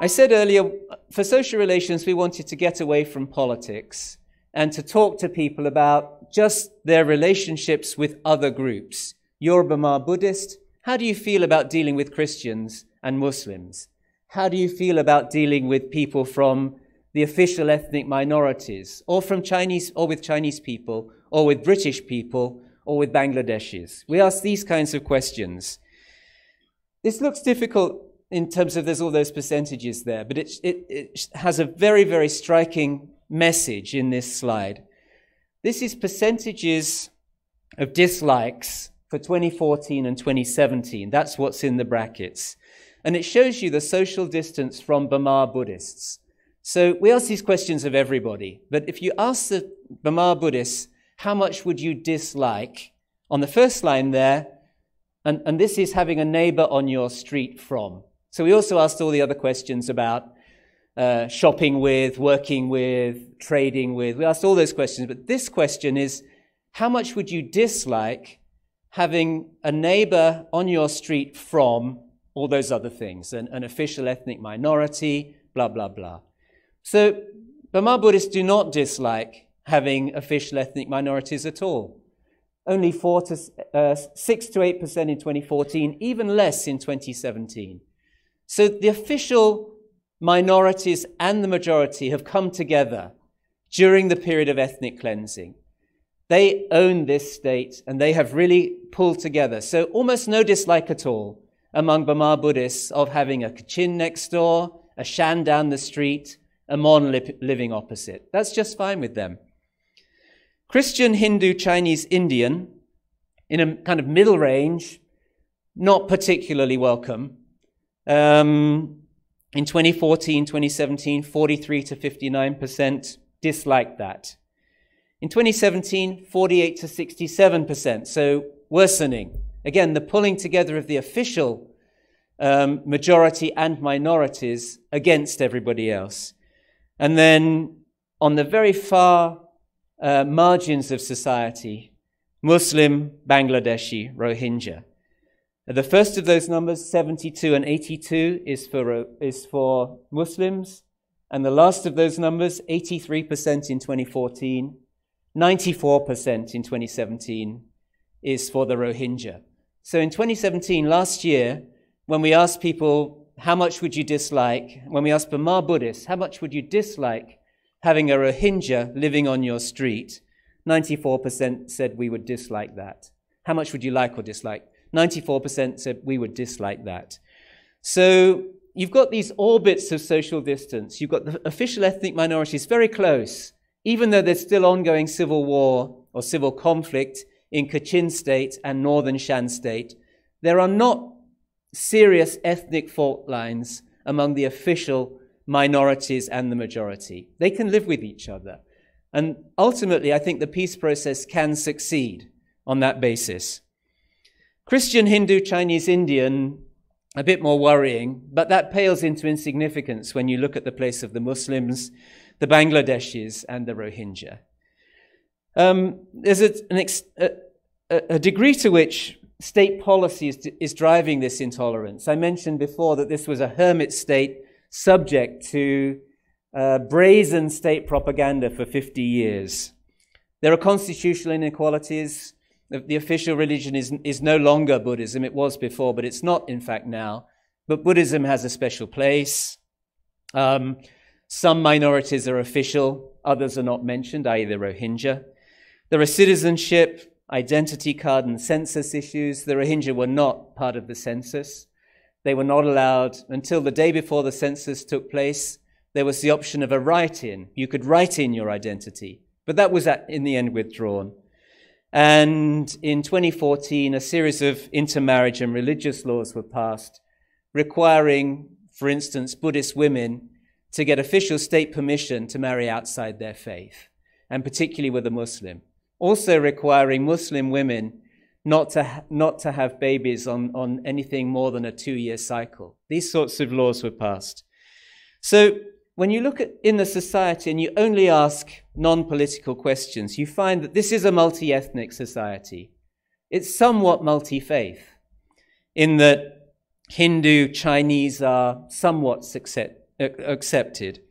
I said earlier, for social relations, we wanted to get away from politics and to talk to people about just their relationships with other groups. You're a Burma Buddhist. How do you feel about dealing with Christians and Muslims? How do you feel about dealing with people from the official ethnic minorities, or from Chinese, or with Chinese people, or with British people, or with Bangladeshis? We ask these kinds of questions. This looks difficult in terms of there's all those percentages there, but it has a very, very striking message in this slide. This is percentages of dislikes for 2014 and 2017. That's what's in the brackets. And it shows you the social distance from Burma Buddhists. So we ask these questions of everybody, but if you ask the Burma Buddhists, how much would you dislike? On the first line there, and this is having a neighbor on your street from. So we also asked all the other questions about shopping with, working with, trading with. We asked all those questions, but this question is, how much would you dislike having a neighbor on your street from all those other things, an official ethnic minority, blah, blah, blah. So Burma Buddhists do not dislike having official ethnic minorities at all. Only 6 to 8% in 2014, even less in 2017. So the official minorities and the majority have come together during the period of ethnic cleansing. They own this state and they have really pulled together. So almost no dislike at all among Burma Buddhists of having a Kachin next door, a Shan down the street, a Mon living opposite. That's just fine with them. Christian, Hindu, Chinese, Indian, in a kind of middle range, not particularly welcome. In 2014, 2017, 43 to 59% disliked that. In 2017, 48 to 67%, so worsening. Again, the pulling together of the official majority and minorities against everybody else. And then on the very far margins of society, Muslim, Bangladeshi, Rohingya. The first of those numbers, 72 and 82, is for Muslims. And the last of those numbers, 83% in 2014, 94% in 2017, is for the Rohingya. So in 2017, last year, when we asked people, how much would you dislike? When we asked Burma Buddhists, how much would you dislike having a Rohingya living on your street? 94% said we would dislike that. How much would you like or dislike? 94% said we would dislike that. So you've got these orbits of social distance. You've got the official ethnic minorities very close, even though there's still ongoing civil war or civil conflict in Kachin State and Northern Shan State. There are not serious ethnic fault lines among the official minorities and the majority. They can live with each other. And ultimately, I think the peace process can succeed on that basis. Christian, Hindu, Chinese, Indian, a bit more worrying, but that pales into insignificance when you look at the place of the Muslims, the Bangladeshis, and the Rohingya. There's a degree to which state policy is driving this intolerance. I mentioned before that this was a hermit state subject to brazen state propaganda for 50 years. There are constitutional inequalities. The official religion is no longer Buddhism. It was before, but it's not, in fact, now. But Buddhism has a special place. Some minorities are official. Others are not mentioned, i.e. the Rohingya. There are citizenship, identity card, and census issues. The Rohingya were not part of the census. They were not allowed, until the day before the census took place, there was the option of a write-in. You could write in your identity. But that was, in the end, withdrawn. And in 2014, a series of intermarriage and religious laws were passed, requiring, for instance, Buddhist women to get official state permission to marry outside their faith, and particularly with a Muslim. Also requiring Muslim women not to have babies on anything more than a 2-year cycle. These sorts of laws were passed. So when you look in the society and you only ask non-political questions, you find that this is a multi-ethnic society. It's somewhat multi-faith in that Hindu, Chinese are somewhat accepted.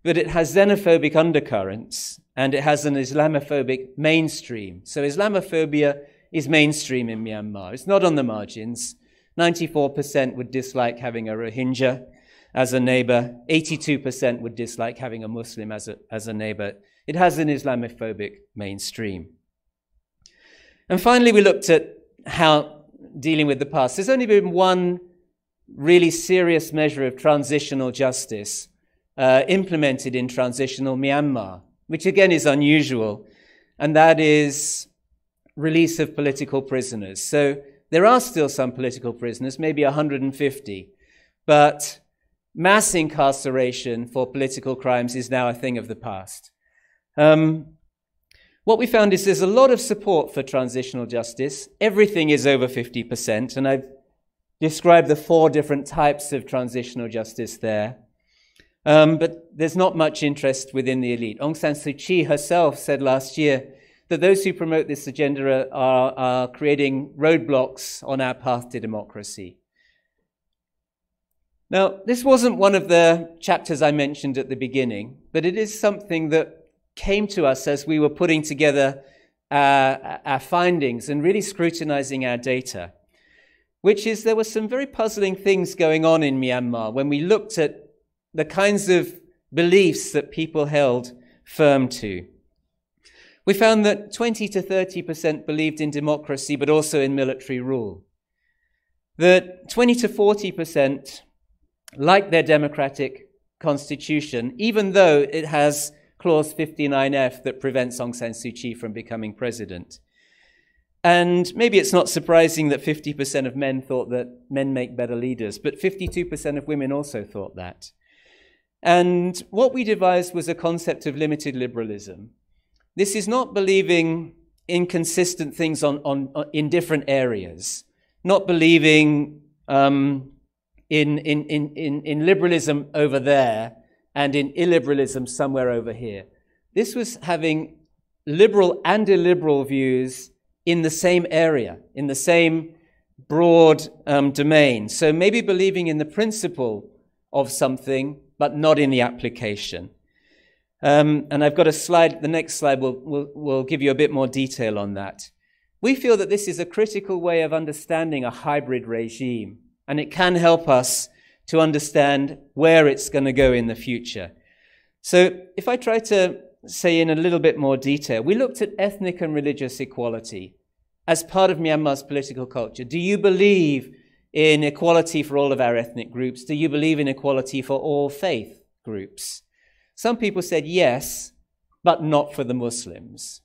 But it has xenophobic undercurrents, and it has an Islamophobic mainstream. So Islamophobia is mainstream in Myanmar. It's not on the margins. 94% would dislike having a Rohingya as a neighbor. 82% would dislike having a Muslim as a neighbor. It has an Islamophobic mainstream. And finally, we looked at how dealing with the past. There's only been one really serious measure of transitional justice implemented in transitional Myanmar, which again is unusual, and that is release of political prisoners. So there are still some political prisoners, maybe 150, but mass incarceration for political crimes is now a thing of the past. What we found is there's a lot of support for transitional justice. Everything is over 50%, and I've described the 4 different types of transitional justice there. But there's not much interest within the elite. Aung San Suu Kyi herself said last year that those who promote this agenda are creating roadblocks on our path to democracy. Now, this wasn't one of the chapters I mentioned at the beginning, but it is something that came to us as we were putting together our findings and really scrutinizing our data, which is there were some very puzzling things going on in Myanmar when we looked at the kinds of beliefs that people held firm to. We found that 20 to 30% believed in democracy, but also in military rule. That 20 to 40% liked their democratic constitution, even though it has Clause 59F that prevents Aung San Suu Kyi from becoming president. And maybe it's not surprising that 50% of men thought that men make better leaders, but 52% of women also thought that. And what we devised was a concept of limited liberalism. This is not believing inconsistent things in different areas, not believing in liberalism over there and in illiberalism somewhere over here. This was having liberal and illiberal views in the same area, in the same broad domain. So maybe believing in the principle of something, but not in the application. And I've got a slide, the next slide will give you a bit more detail on that. We feel that this is a critical way of understanding a hybrid regime, and it can help us to understand where it's going to go in the future. So if I try to say in a little bit more detail, we looked at ethnic and religious equality as part of Myanmar's political culture. Do you believe in equality for all of our ethnic groups? Do you believe in equality for all faith groups? Some people said yes, but not for the Muslims.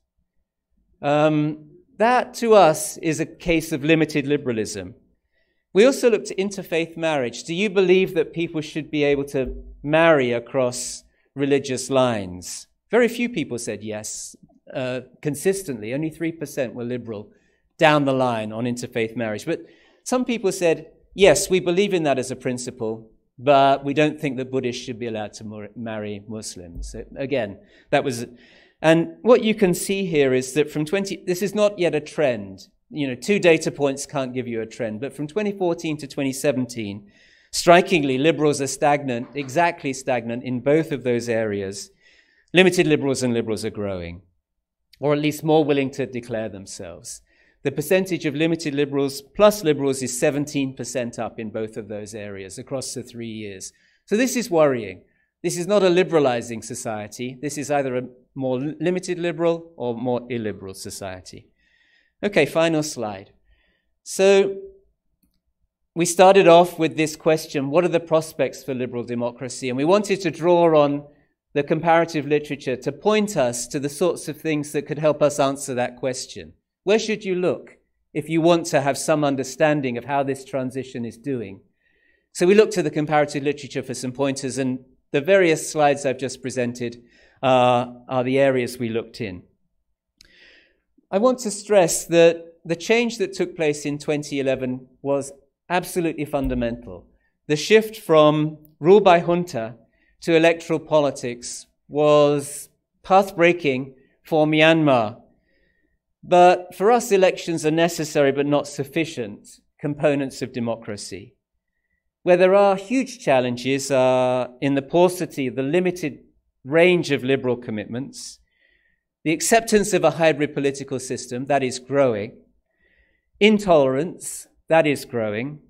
That to us is a case of limited liberalism. We also looked at interfaith marriage. Do you believe that people should be able to marry across religious lines? Very few people said yes, consistently. Only 3% were liberal down the line on interfaith marriage. But some people said, yes, we believe in that as a principle, but we don't think that Buddhists should be allowed to marry Muslims. So again, that was... And what you can see here is that this is not yet a trend. 2 data points can't give you a trend, but from 2014 to 2017, strikingly, liberals are stagnant, exactly stagnant in both of those areas. Limited liberals and liberals are growing, or at least more willing to declare themselves. The percentage of limited liberals plus liberals is 17% up in both of those areas across the 3 years. So this is worrying. This is not a liberalizing society. This is either a more limited liberal or more illiberal society. Okay, final slide. So we started off with this question, what are the prospects for liberal democracy? And we wanted to draw on the comparative literature to point us to the sorts of things that could help us answer that question. Where should you look if you want to have some understanding of how this transition is doing? So we looked to the comparative literature for some pointers, and the various slides I've just presented are the areas we looked in. I want to stress that the change that took place in 2011 was absolutely fundamental. The shift from rule by junta to electoral politics was path-breaking for Myanmar. But for us, elections are necessary but not sufficient components of democracy. where there are huge challenges in the paucity, the limited range of liberal commitments, the acceptance of a hybrid political system that is growing, intolerance that is growing,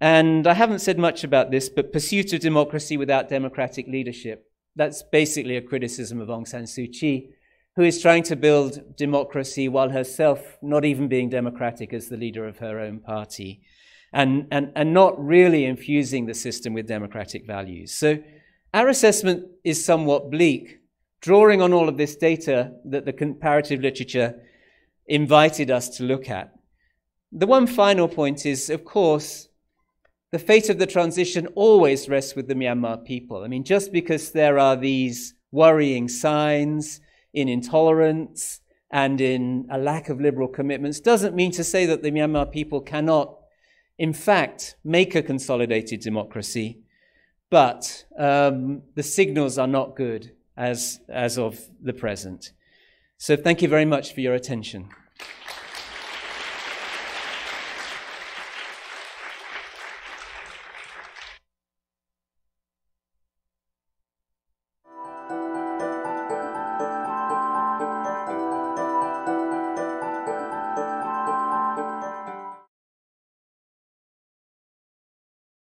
and I haven't said much about this, but pursuit of democracy without democratic leadership. That's basically a criticism of Aung San Suu Kyi, who is trying to build democracy while herself not even being democratic as the leader of her own party, and not really infusing the system with democratic values. So our assessment is somewhat bleak, drawing on all of this data that the comparative literature invited us to look at. The one final point is, of course, the fate of the transition always rests with the Myanmar people. I mean, just because there are these worrying signs in intolerance and in a lack of liberal commitments doesn't mean to say that the Myanmar people cannot, in fact, make a consolidated democracy. But the signals are not good as of the present. So thank you very much for your attention.